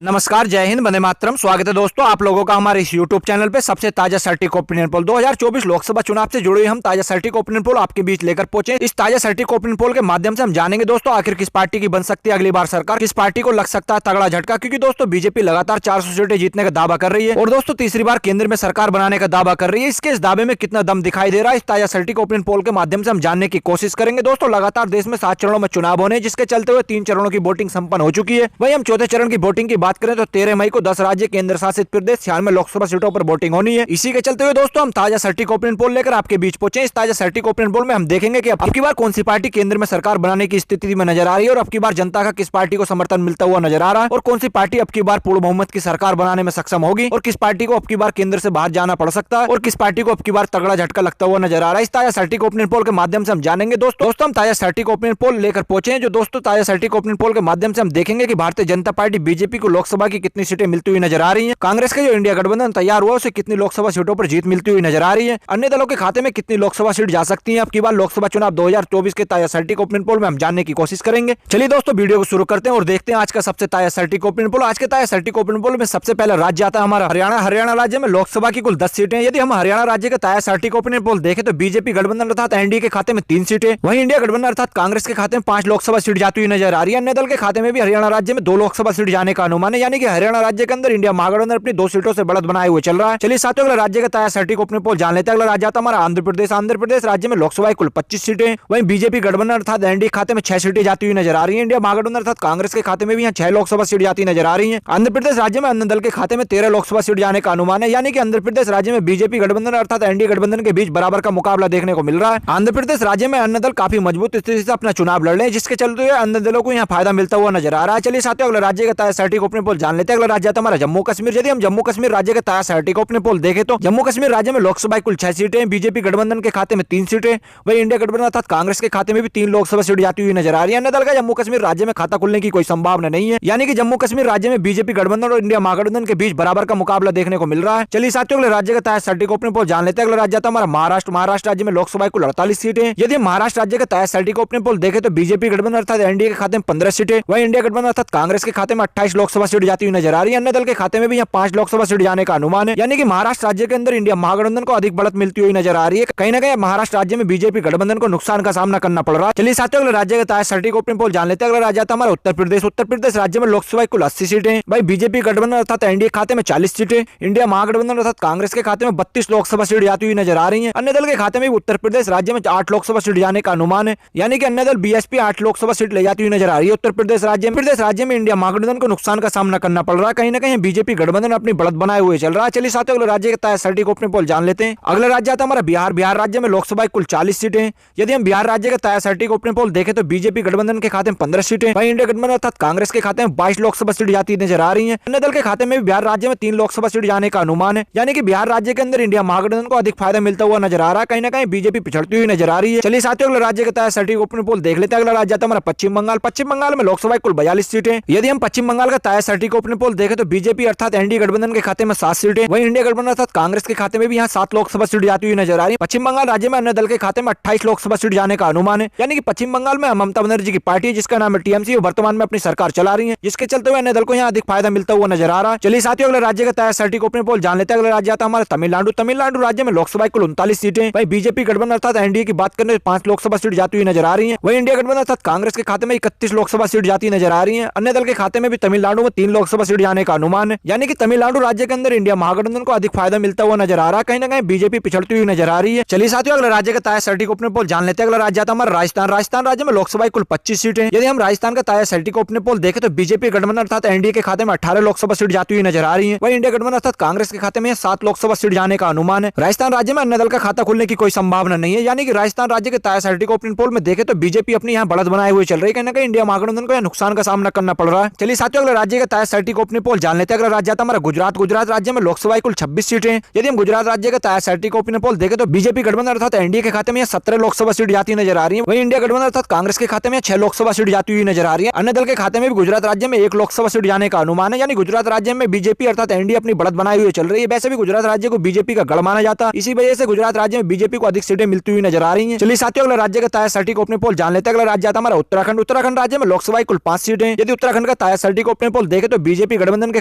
नमस्कार, जय हिंद, वंदे मातरम। स्वागत है दोस्तों आप लोगों का हमारे इस यूट्यूब चैनल पे सबसे ताजा सटीक ओपिनियन पोल 2024 लोकसभा चुनाव से जुड़े हम ताजा सटीक ओपिनियन पोल आपके बीच लेकर पहुंचे। इस ताजा सटीक ओपिनियन पोल के माध्यम से हम जानेंगे दोस्तों आखिर किस पार्टी की बन सकती है अगली बार सरकार, किस पार्टी को लग सकता है तगड़ा झटका, क्योंकि दोस्तों बीजेपी लगातार 400 सीटें जीतने का दावा कर रही है और दोस्तों तीसरी बार केंद्र में सरकार बनाने का दावा कर रही है। इसके इस दावे में कितना दम दिखाई दे रहा है इस ताजा सटीक ओपिनियन पोल के माध्यम से हम जानने की कोशिश करेंगे। दोस्तों लगातार देश में 7 चरणों में चुनाव होने, जिसके चलते हुए 3 चरणों की वोटिंग संपन्न हो चुकी है। वहीं हम चौथे चरण की वोटिंग की बात करें तो 13 मई को 10 राज्य केंद्र शासित प्रदेश 96 लोकसभा सीटों पर वोटिंग होनी है। इसी के चलते हुए दोस्तों हम ताजा सटीक ओपिनियन पोल लेकर आपके बीच पहुंचे। इस ताजा सटीक ओपिनियन पोल में हम देखेंगे कि अब की बार कौन सी पार्टी केंद्र में सरकार बनाने की स्थिति में नजर आ रही है और अब की बार जनता का किस पार्टी को समर्थन मिलता हुआ नजर आ रहा है और कौन सी पार्टी अब की बार पूर्ण बहुमत की सरकार बनाने में सक्षम होगी और किस पार्टी को अब की बार केंद्र से बाहर जाना पड़ सकता है और किस पार्टी को अब की बार तगड़ा झटका लगता हुआ नजर आ रहा है। इस ताजा सटीक ओपिनियन पोल के माध्यम से हम जानेंगे। दोस्तों हम ताजा सटीक ओपिनियन पोल लेकर पहुंचे हैं। जो दोस्तों ताजा सटीक ओपिनियन पोल के माध्यम से हम देखेंगे कि भारतीय जनता पार्टी बीजेपी को लोकसभा की कितनी सीटें मिलती हुई नजर आ रही है, कांग्रेस के जो इंडिया गठबंधन तैयार हुआ उसे कितनी लोकसभा सीटों पर जीत मिलती हुई नजर आ रही है, अन्य दलों के खाते में कितनी लोकसभा सीट जा सकती है अब की बार लोकसभा चुनाव 2024 के ताजा सटीक ओपिनियन पोल में हम जानने की कोशिश करेंगे। चलिए दोस्तों वीडियो को शुरू करते हैं और देखते हैं आज का सबसे ताजा सटीक ओपिनियन पोल। आज के ताजा सटीक ओपिनियन पोल में सबसे पहला राज्य आता है हमारा हरियाणा। हरियाणा राज्य में लोकसभा की कुल 10 सीटें। यदि हम हरियाणा राज्य का ताजा सटीक ओपिनियन पोल देखें तो बीजेपी गठबंधन अर्थात एनडीए के खाते में 3 सीटें, वहीं इंडिया गठबंधन अर्थात कांग्रेस के खाते में 5 लोकसभा सीट जाती हुई नजर आ रही है। अन्य दल के खाते में भी हरियाणा राज्य में 2 लोकसभा सीट जाने का अनुमान है, यानी कि हरियाणा राज्य के अंदर इंडिया महागठबंधन अपनी 2 सीटों से बढ़त बनाए हुए चल रहा है। चलिए साथियों अगला राज्य का ताजा सटीक ओपिनियन पोल जान लेते हैं। अगला राज्य आता हमारा आंध्र प्रदेश। आंध्र प्रदेश राज्य में लोकसभा कुल 25 सीटें, वहीं बीजेपी गठबंधन अर्थात एनडीए खाते में 6 सीटें जाती हुई नजर आ रही है। इंडिया महागठबंधन अर्थात कांग्रेस के खाते में भी यहाँ 6 लोकसभा सीट जाती नजर आ रही है। आंध्र प्रदेश राज्य में अन्य दल के खाते में 13 लोकसभा सीट जाने का अनुमान है, यानी कि आंध्र प्रदेश राज्य में बीजेपी गठबंधन अर्थात एनडीए गठबंधन के बीच बराबर का मुकाबला देखने को मिल रहा है। आंध्र प्रदेश राज्य में अन्य दल काफी मजबूत स्थिति से अपना चुनाव लड़ रहे हैं, जिसके चलते हुए अन्य दलों को यहाँ फायदा मिलता हुआ नजर आ रहा है। चलिए साथियों अगला राज्य का ताजा सटीक ओपिनियन पोल जान लेते हैं। अगला राज्य आता हमारा जम्मू कश्मीर। यदि हम जम्मू कश्मीर राज्य का ताजा सटीक ओपिनियन पोल देखें तो जम्मू कश्मीर राज्य में लोकसभा कुल 6 सीटें, बीजेपी गठबंधन के खाते में 3 सीटें, वहीं इंडिया गठबंधन अर्थात कांग्रेस के खाते में भी 3 लोकसभा सीट जाती हुई नजर आ रही है। अन्य दल का जम्मू कश्मीर राज्य में खाता खुलने की कोई संभावना नहीं है, यानी कि जम्मू कश्मीर राज्य में बीजेपी गठबंधन और इंडिया महागठबंधन के बीच बराबर का मुकाबला देखने को मिल रहा है। चलिए साथियों अगले राज्य का ताजा सटीक ओपिनियन पोल जान लेते हैं। अगला राज्य आता हमारा महाराष्ट्र। महाराष्ट्र राज्य में लोकसभा कुल 48 सीटें। यदि महाराष्ट्र राज्य का ताजा सटीक ओपिनियन पोल देखें तो बीजेपी गठबंधन अर्थात एनडीए के खाते में 15 सीटें, वहीं इंडिया गठबंधन अर्थात कांग्रेस के खाते में 28 लोकसभा सीट जाती हुई नजर आ रही है। अन्य दल के खाते में भी यहाँ 5 लोकसभा सीट जाने का अनुमान है, यानी कि महाराष्ट्र राज्य के अंदर इंडिया महागठबंधन को अधिक बढ़त मिलती हुई नजर आ रही है। कहीं ना कहीं महाराष्ट्र राज्य में बीजेपी गठबंधन को नुकसान का सामना करना पड़ रहा है। चलिए साथियों अगले राज्य का ताजा सटीक ओपिनियन पोल जान लेते हैं। अगला राज्य आता हमारा उत्तर प्रदेश। उत्तर प्रदेश राज्य में लोकसभा कुल 80 सीटें, भाई बीजेपी गठबंधन अर्थात एनडीए खाते में 40 सीटें, इंडिया महागठबंधन अर्थात कांग्रेस के खाते में 32 लोकसभा सीट जाती हुई नजर आ रही है। अन्य दल के खाते में भी उत्तर प्रदेश राज्य में 8 लोकसभा सीट जाने का अनुमान है, यानी कि अन्य दल बीएसपी 8 लोकसभा सीट ले जाती हुई नजर आ रही है। उत्तर प्रदेश राज्य में इंडिया महागठबंधन को नुकसान का सामना करना पड़ रहा है। कहीं ना कहीं बीजेपी गठबंधन अपनी बढ़त बनाए हुए चल रहा है। चलिए साथियों अगले राज्य का ताजा सटीक ओपिनियन पोल जान लेते हैं। अगला राज्य आता हमारा बिहार। बिहार राज्य में लोकसभा कुल 40 सीटें। यदि हम बिहार राज्य का ताजा सटीक ओपिनियन पोल देखें तो बीजेपी गठबंधन के खाते में 15 सीटें, वहीं इंडिया गठबंधन अर्थात कांग्रेस के खाते में 22 लोकसभा सीट जाती नजर आ रही है। अन्य दल के खाते में बिहार राज्य में 3 लोकसभा सीट जाने का अनुमान है, यानी कि बिहार राज्य के अंदर इंडिया महागठबंधन को अधिक फायदा मिलता हुआ नजर आ रहा है। कहीं ना कहीं बीजेपी पिछड़ती हुई नजर आ रही है। चलिए साथियों अगले राज्य का ताजा सटीक ओपिनियन पोल देख लेते हैं। अगला राज्य आता हमारा पश्चिम बंगाल। पश्चिम बंगाल में लोकसभा कुल 42 सीटें। यदि हम पश्चिम बंगाल का ताजा सटीक ओपिनियन पोल देखें तो बीजेपी अर्थात एनडीए गठबंधन के खाते में 7 सीटें, वहीं इंडिया गठबंधन अर्थात कांग्रेस के खाते में भी यहाँ 7 लोकसभा सीट जाती हुई नजर आ रही है। पश्चिम बंगाल राज्य में अन्य दल के खाते में 28 लोकसभा सीट जाने का अनुमान है, यानी कि पश्चिम बंगाल में ममता बनर्जी की पार्टी जिसका नाम है टीएमसी वर्तमान में अपनी सरकार चला रही है, जिसके चलते हुए अन्य दल को यहाँ अधिक फायदा मिलता हुआ नजर आ रहा है। चलिए साथियों अगले राज्य का ताजा सटीक ओपिनियन पोल जान लेते हैं। अगला राज्य आता हमारा तमिलनाडु। तमिलनाडु राज्य में लोकसभा कुल 39 सीटें, भाई बीजेपी गठबंधन अर्थात एनडीए की बात करने 5 लोकसभा सीट जाती हुई नजर आ रही है, वहीं इंडिया गठबंधन अर्थात कांग्रेस के खाते में 31 लोकसभा सीट जाती नजर आ रही है। अन्य दल के खाते में भी तमिलनाडु में 3 लोकसभा सीट जाने का अनुमान है, यानी कि तमिलनाडु राज्य के अंदर इंडिया महागठबंधन को अधिक फायदा मिलता हुआ नजर आ रहा है। कहीं ना कहीं बीजेपी पिछड़ती हुई नजर आ रही है। चलिए साथियों अगले राज्य का ताजा सटीक ओपिनियन पोल जान लेते हैं। अगला राज्य आता हमारा राजस्थान। राजस्थान राज्य में लोकसभा कुल 25 सीटें। यदि हम राजस्थान का ताजा सटीक ओपिनियन पोल देखें तो बीजेपी गठबंधन अर्थात एनडीए के खाते में 18 लोकसभा सीट जाती हुई नजर आ रही है, वहीं इंडिया गठबंधन अर्थात कांग्रेस के खाते में 7 लोकसभा सीट जाने का अनुमान है। राजस्थान राज्य में अन्य दल का खाता खुलने की कोई संभावना नहीं है, यानी कि राजस्थान राज्य के ताजा सटीक ओपिनियन पोल में देखें तो बीजेपी अपनी यहाँ बढ़त बनाए हुए चल रही है। कहीं ना कहीं इंडिया महागठबंधन को नुकसान का सामना करना पड़ रहा है। चलिए साथियों अगले राज्य का ताजा सटीक ओपिनियन पोल जान लेते हैं। अगला राज्य आता हमारा गुजरात। गुजरात राज्य में लोकसभा कुल 26 सीटें। यदि हम गुजरात राज्य का ताजा सटीक ओपिनियन पोल देखें तो बीजेपी गठबंधन अर्थात एनडीए के खाते में 17 लोकसभा सीट जाती नजर आ रही है, वहीं इंडिया गठबंधन अर्थात कांग्रेस के खाते में 6 लोकसभा सीट जाती हुई नजर आ रही है। अन्य दल के खाते में भी गुजरात राज्य में 1 लोकसभा सीट जाने का अनुमान है, यानी गुजरात राज्य में बीजेपी अर्थात एनडीए अपनी बढ़त बनाए हुए चल रही है। वैसे भी गुजरात राज्य को बीजेपी का गढ़ माना जाता है, इसी वजह से गुजरात राज्य में बीजेपी को अधिक सीटें मिलती हुई नजर आ रही है। चलिए साथियों अगला राज्य का ताजा सटीक ओपिनियन पोल जान लेते हैं। अगला राज्य आता हमारा उत्तराखंड। उत्तराखंड राज्य में लोकसभा कुल 5 सीटें। यदि उत्तराखंड का ताजा सटीक ओपिनियन पोल देखे तो बीजेपी गठबंधन के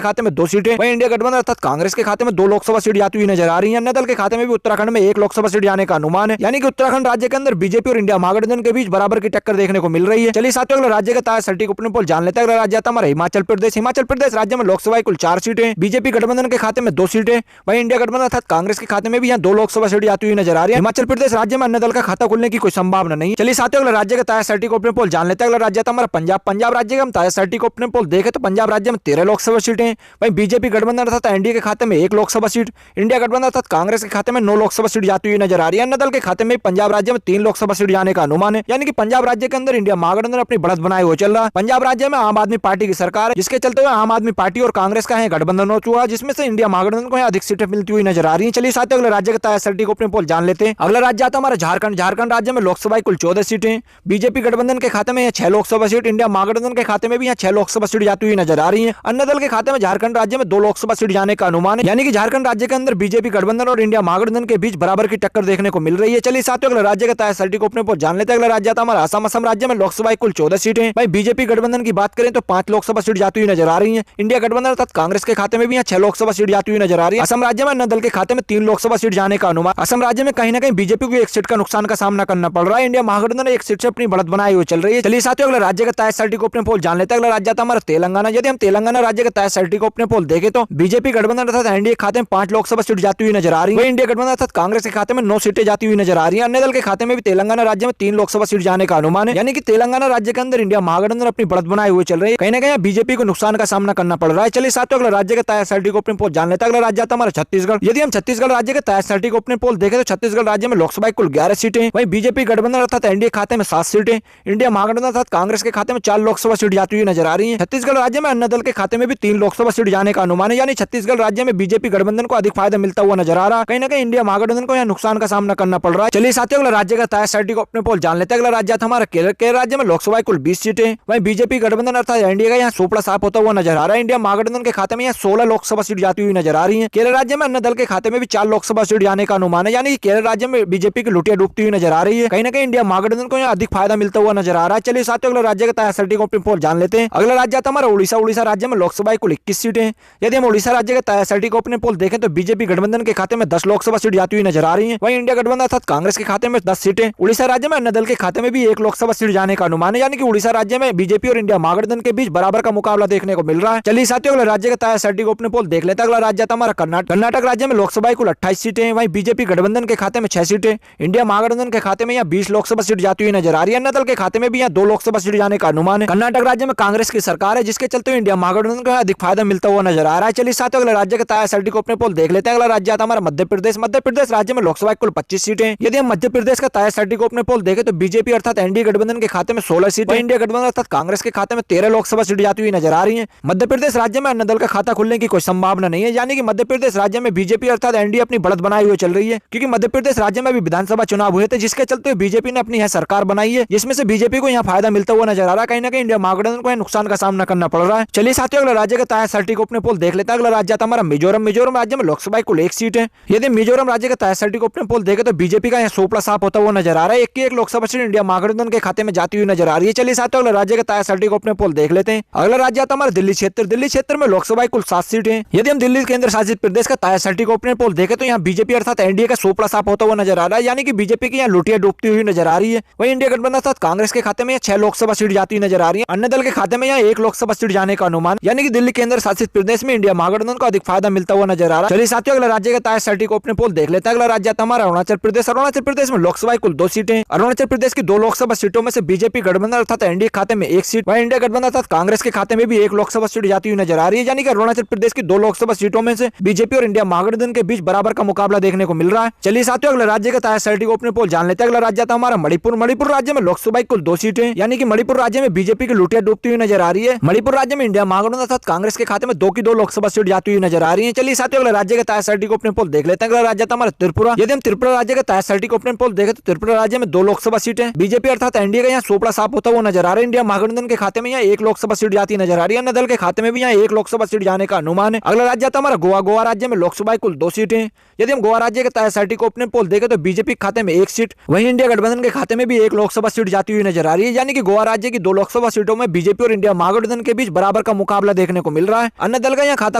खाते में 2 सीटें, वहीं इंडिया गठबंधन अर्थात कांग्रेस के खाते में 2 लोकसभा सीट जाती हुई नजर आ रही है। अन्य दल के खाते में भी उत्तराखंड में 1 लोकसभा सीट जाने का अनुमान है, यानी कि उत्तराखंड राज्य के अंदर बीजेपी और इंडिया महागठबंधन के बीच बराबर की टक्कर देखने को मिल रही है। चलिए साथियों, अगला राज्य का ताजा सटीक ओपिनियन पोल जान लेते हैं। अगला राज्य आता है हमारा हिमाचल प्रदेश। हिमाचल प्रदेश राज्य में लोकसभा कुल 4 सीटें, बीजेपी गठबंधन के खाते में 2 सीटें, वहीं इंडिया गठबंधन अर्थात कांग्रेस के खाते में भी यहाँ 2 लोकसभा सीट जाती हुई नजर आ रही है। हिमाचल प्रदेश राज्य में अन्य दल का खाता खुलने की कोई संभावना नहीं। चलिए साथियों, अगला राज्य का ताजा सटीक ओपिनियन पोल जान लेते हैं। अगला राज्य आता है हमारा पंजाब। पंजाब राज्य का हम ताजा सटीक ओपिनियन पोल देखें तो पंजाब राज्य में 13 लोकसभा सीटें, वहीं बीजेपी गठबंधन अर्थात एनडीए के खाते में 1 लोकसभा सीट, इंडिया गठबंधन अर्थात कांग्रेस के खाते में 9 लोकसभा सीट जाती हुई नजर आ रही है। अन्य दल के खाते में पंजाब राज्य में 3 लोकसभा सीट जाने का अनुमान है, यानी कि पंजाब राज्य के अंदर इंडिया महागठबंधन अपनी बढ़त बनाए हुए चल रहा है। पंजाब राज्य में आम आदमी पार्टी की सरकार है, जिसके चलते हुए आम आदमी पार्टी और कांग्रेस का गठबंधन हो चुका है, जिसमें से इंडिया महागठबंधन को अधिक सीटें मिलती हुई नजर आ रही है। चलिए साथियों, अगले राज्य का ताजा सटीक ओपिनियन पोल जान लेते हैं। अगला राज्य आता है हमारा झारखंड। झारखंड राज्य में लोकसभा कुल 14 सीटें, बीजेपी गठबंधन के खाते में 6 लोकसभा सीट, इंडिया महागठबंधन के खाते में भी 6 लोकसभा सीट जाती हुई नजर आ रही है। अन्य दल के खाते में झारखंड राज्य में 2 लोकसभा सीट जाने का अनुमान है, यानी कि झारखंड राज्य के अंदर बीजेपी गठबंधन और इंडिया महागठबंधन के बीच बराबर की टक्कर देखने को मिल रही है। चलिए साथियों, अगला राज्य का ताजा सटीक ओपिनियन पोल जान लेते हैं। अगला राज्य आता है हमारा असम। असम राज्य में लोकसभा कुल 14 सीटें, भाई बीजेपी गठबंधन की बात करें तो 5 लोकसभा सीट जाती हुई नजर आ रही है। इंडिया गठबंधन अर्थात कांग्रेस के खाते में भी 6 लोकसभा सीट जाती हुई नजर आ रही है। असम राज्य में अन्य दल के खाते में 3 लोकसभा सीट जाने का अनुमान। असम राज्य में कहीं ना कहीं बीजेपी को 1 सीट का नुकसान का सामना करना पड़ रहा है। इंडिया महागठबंधन 1 सीट से अपनी बढ़त बनाई हुई चल रही है। चलिए साथियों, अगला राज्य का ताजा सटीक ओपिनियन पोल जान लेते हैं। अगला राज्य आता है हमारा तेलंगाना। यदि हम तेलंगाना राज्य का ताजा सटीक ओपिनियन पोल देखें तो बीजेपी गठबंधन अर्थात एनडीए खाते में 5 लोकसभा सीट जाती हुई नजर आ रही है। इंडिया गठबंधन अर्थात कांग्रेस के खाते में 9 सीटें जाती हुई नजर आ रही है। अन्य दल के खाते में भी तेलंगाना राज्य में 3 लोकसभा सीट जाने का अनुमान है, यानी कि तेलंगाना राज्य के अंदर इंडिया महागठबंधन अपनी बढ़त बनाए हुए चल रही है। कहीं ना कहीं बीजेपी को नुकसान का सामना करना पड़ रहा है। चलिए साथियों, अगला राज्य का ताजा सटीक ओपिनियन पोल जान लेते हैं। अगला राज्य आता है हमारा छत्तीसगढ़। यदि हम छत्तीसगढ़ राज्य के ताजा सटीक ओपिनियन पोल देखें तो छत्तीसगढ़ राज्य में लोकसभा कुल 11 सीटें, वहीं बीजेपी गठबंधन अर्थात एनडीए खाते में 7 सीटें, इंडिया महागठबंधन अर्थात कांग्रेस के खाते में 4 लोकसभा सीट जाती हुई नजर आ रही है। छत्तीसगढ़ राज्य में अन्य दल के खाते में भी 3 लोकसभा सीट जाने का अनुमान है, यानी छत्तीसगढ़ राज्य में बीजेपी गठबंधन को अधिक फायदा मिलता हुआ नजर आ रहा है। कहीं ना कहीं इंडिया महागठबंधन को यहाँ नुकसान का सामना करना पड़ रहा है। चलिए साथियों, अगला राज्य का ताजा सटीक ओपिनियन पोल जान लेते हैं। अगला राज्य था हमारा केरल। केरल राज्य में लोकसभा कुल 20 सीटें, वहीं बीजेपी गठबंधन अर्थात एनडीए का यहाँ सोपड़ा साफ होता हुआ नजर आ रहा है। इंडिया महागठबंधन के खाते में यहाँ 16 लोकसभा सीट जाती हुई नजर आ रही है। केरल राज्य में अन्य दल के खाते में भी 4 लोकसभा सीट जाने का अनुमान है, यानी केरल राज्य में बीजेपी की लुटिया डूबती हुई नजर आ रही है। कहीं ना कहीं इंडिया महागठबंधन को यहाँ अधिक फायदा मिलता हुआ नजर आ रहा है। चलिए साथियों, अगला राज्य का ताजा सटीक ओपिनियन पोल जान लेते हैं। अगला राज्य आता है हमारा उड़ीसा। उड़ीसा राज्य में लोकसभा कुल 21 सीटें। यदि हम उड़ीसा राज्य का ताजा सटीक ओपिनियन पोल देखें तो बीजेपी गठबंधन के खाते में 10 लोकसभा सीट जाती हुई नजर आ रही है, वहीं इंडिया गठबंधन अर्थात कांग्रेस के खाते में 10 सीटें। उड़ीसा राज्य में अन्य दल के खाते में भी 1 लोकसभा सीट जाने का अनुमान है, यानी कि उड़ीसा राज्य में बीजेपी और इंडिया महागठबंधन के बीच बराबर का मुकाबला देखने को मिल रहा है। चलिए साथियों, अगला राज्य का ताजा सटीक ओपिनियन पोल देख लेते हैं। अगला राज्य आता है हमारा कर्नाटक। कर्नाटक राज्य में लोकसभा कुल 28 सीटें, वहीं बीजेपी गठबंधन के खाते में 6 सीटें, इंडिया महागठबंधन के खाते में यहाँ 20 लोकसभा सीट जाती हुई नजर आ रही है। अन्य दल के खाते में भी यहाँ 2 लोकसभा सीट जाने का अनुमान है। कर्नाटक राज्य में कांग्रेस की सरकार है, जिसके चलते इंडिया महागठबंधन को अधिक फायदा मिलता हुआ नजर आ रहा है। चलिए साथियों, अगला राज्य का ताजा सटीक ओपिनियन पोल देख लेते हैं। अगला राज्य आता है हमारा मध्य प्रदेश। मध्य प्रदेश राज्य में लोकसभा कुल 25 सीटें। यदि हम मध्य प्रदेश का ताजा सटीक ओपिनियन पोल देखें तो बीजेपी अर्थात एनडीए गठबंधन के खाते में 16 सीटें, इंडिया गठबंधन अर्थात कांग्रेस के खाते में 13 लोकसभा सीट जाती हुई नजर आ रही है। मध्य प्रदेश राज्य में अन्य दल का खाता खुलने की कोई संभावना नहीं है, यानी कि मध्य प्रदेश राज्य में बीजेपी अर्थात एनडीए अपनी बढ़त बनाई हुई चल रही है, क्योंकि मध्य प्रदेश राज्य में भी विधानसभा चुनाव हुए थे, जिसके चलते बीजेपी ने अपनी सरकार बनाई है, जिसमें से बीजेपी को यहाँ फायदा मिलता हुआ नजर आ रहा है। कहीं ना कहीं इंडिया महागठबंधन को नुकसान का सामना करना पड़ रहा है। चलिए साथियों, अगला राज्य का ताजा सटीक ओपिनियन पोल देख लेते हैं। अगला राज्य आता है हमारा मिजोरम। मिजोरम राज्य में लोकसभा कुल 1 सीट है। यदि मिजोरम राज्य का ताजा सटीक ओपिनियन पोल देखे तो बीजेपी का यहाँ सोपड़ा साफ होता हुआ नजर आ रहा है। 1 लोकसभा सीट इंडिया महागठबंधन के खाते में जाती हुई नजर आ रही है। चलिए साथियों, अगला राज्य का ताजा सटीक ओपिनियन पोल देख लेते हैं। अगला राज्य आता है हमारा दिल्ली क्षेत्र। दिल्ली क्षेत्र में लोकसभा कुल 7 सीटें। यदि हम दिल्ली केंद्र शासित प्रदेश का ताजा सटीक ओपिनियन पोल देखे तो यहाँ बीजेपी अर्थात एनडीए का सोपड़ा साफ होता हुआ नजर आ रहा है, यानी कि बीजेपी की यहाँ लुटिया डूबती हुई नजर आ रही है। वहीं इंडिया गठबंधन अर्थात कांग्रेस के खाते में 6 लोकसभा सीट जाती हुई नजर आ रही है। अन्य दल के खाते में यहाँ 1 लोकसभा सीट जाने का अनुमान, यानी कि दिल्ली केंद्र शासित प्रदेश में इंडिया महागठबंधन को अधिक फायदा मिलता हुआ नजर आ रहा है। चलिए साथियों, अगला राज्य का ताजा सटीक ओपिनियन पोल देख लेते हैं। अगला राज्य आता है हमारा अरुणाचल प्रदेश। अरुणाचल प्रदेश में लोकसभा कुल 2 सीटें। अरुणाचल प्रदेश की 2 लोकसभा सीटों में से बीजेपी गठबंधन अर्थात एनडीए खाते में 1 सीट, वहीं इंडिया गठबंधन अर्थात कांग्रेस के खाते में भी 1 लोकसभा सीट जाती हुई नजर आ रही है, यानी कि अरुणाचल प्रदेश की 2 लोकसभा सीटों में से बीजेपी और इंडिया महागठबंधन के बीच बराबर का मुकाबला देखने को मिल रहा है। चलिए साथियों, अगला राज्य का ताजा सटीक ओपिनियन पोल जान लेते हैं। अगला राज्य आता है हमारा मणिपुर। मणिपुर राज्य में लोकसभा कुल 2 सीटें, यानी कि मणिपुर राज्य में बीजेपी की लुटिया डूबती हुई नजर आ रही है। मणिपुर राज्य में इंडिया महागठबंधन अर्थात कांग्रेस के खाते में 2 की 2 लोकसभा सीट जाती हुई नजर आ रही है। चलिए साथियों, अगला राज्य का ताजा सटीक ओपिनियन पोल देख लेते हैं। अगला राज्य आता है हमारा त्रिपुरा। यदि हम त्रिपुरा राज्य का ताजा सटीक ओपिनियन पोल देखें तो त्रिपुरा राज्य में 2 लोकसभा सीटें। बीजेपी अर्थात एनडीए का यहाँ सोपड़ा साफ होता हुआ नजर आ रहा है। इंडिया महागठबंधन के खाते में यहाँ 1 लोकसभा सीट जाती नजर आ रही है। अन्य दल के खाते में भी यहाँ 1 लोकसभा सीट जाने का अनुमान है। अगला राज्य आता है हमारा गोवा। गोवा राज्य में लोकसभा कुल 2 सीटें। यदि हम गोवा राज्य के ताजा सटीक ओपिनियन पोल देखें तो बीजेपी के खाते में 1 सीट, वहीं इंडिया गठबंधन के खाते में भी 1 लोकसभा सीट जाती हुई नजर आ रही है, यानी कि गोवा राज्य की 2 लोकसभा सीटों में बीजेपी और इंडिया महागठबंधन के बीच बराबर बराबर का मुकाबला देखने को मिल रहा है। अन्य दल का यहाँ खाता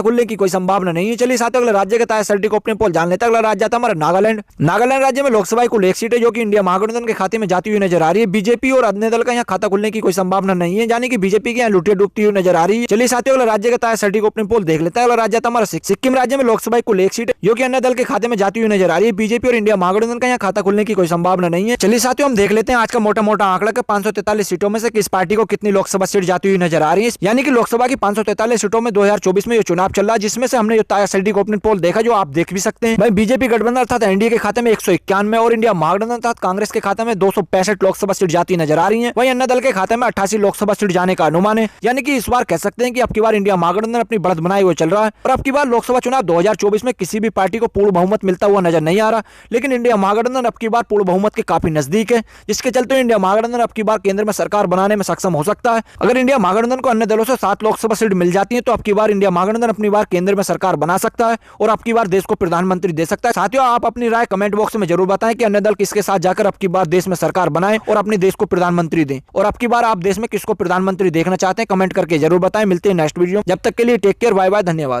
खुलने की कोई संभावना नहीं है। चलिए साथियों अगले राज्य के ताजा ओपिनियन पोल जान लेते हैं। अगला राज्य आता है हमारा नागालैंड। नागालैंड राज्य में लोकसभा की कुल एक सीट है जो कि इंडिया महागठबंधन के खाते में जाती हुई नजर आ रही है। बीजेपी और अन्य दल का यहाँ खाता खुलने की कोई संभावना नहीं है, यानी कि बीजेपी की यहाँ लुटिया डूबती हुई नजर आ रही है। चलिए साथियों अगला राज्य का ताजा ओपिनियन पोल देख लेते हैं। अगला राज्य आता है हमारा सिक्किम राज्य में लोकसभा की कुल एक सीट है जो कि अन्य दल के खाते में जाती हुई नजर आ रही है। बीजेपी और इंडिया महागठबंधन का यहाँ खाता खुलने की कोई संभावना नहीं है। चलिए साथियों हम देख लेते हैं आज का मोटा मोटा आंकड़ा के 543 सीटों में से किस पार्टी को कितनी लोकसभा सीट जाती हुई नजर आ रही है। यानी कि लोकसभा की 543 सीटों में 2024 में ये चुनाव चल रहा है, जिसमें से हमने ताजा ओपिनियन पोल देखा जो आप देख भी सकते हैं। भाई बीजेपी गठबंधन अर्थात एनडीए के खाते में 191 और इंडिया महागठबंधन अर्थात कांग्रेस के खाते में 265 लोकसभा सीट जाती नजर आ रही है। वहीं अन्य दल के खाते में 88 लोकसभा सीट जाने का अनुमान है। यानी कि इस बार कह सकते हैं कि अब की बार इंडिया महागठबंधन अपनी बढ़त बनाए हुए चल रहा है और अब की बार लोकसभा चुनाव 2024 में किसी भी पार्टी को पूर्ण बहुमत मिलता हुआ नजर नहीं आ रहा, लेकिन इंडिया महागठबंधन अब की बार पूर्ण बहुमत के काफी नजदीक है, जिसके चलते इंडिया महागठबंधन अब की बार केंद्र में सरकार बनाने में सक्षम हो सकता है। अगर इंडिया महागठबंधन को अन्य दलों से 7 लोकसभा सीट मिल जाती है तो अब की बार इंडिया महागठबंधन अपनी बार केंद्र में सरकार बना सकता है और अब की बार देश को प्रधानमंत्री दे सकता है। साथियों आप अपनी राय कमेंट बॉक्स में जरूर बताएं कि अन्य दल किसके साथ जाकर अब की बार देश में सरकार बनाए और अपने देश को प्रधानमंत्री दें, और अब की बार आप देश में किसको प्रधानमंत्री देखना चाहते हैं कमेंट करके जरूर बताएं। मिलते हैं नेक्स्ट वीडियो, जब तक के लिए टेक केयर, बाय बाय, धन्यवाद।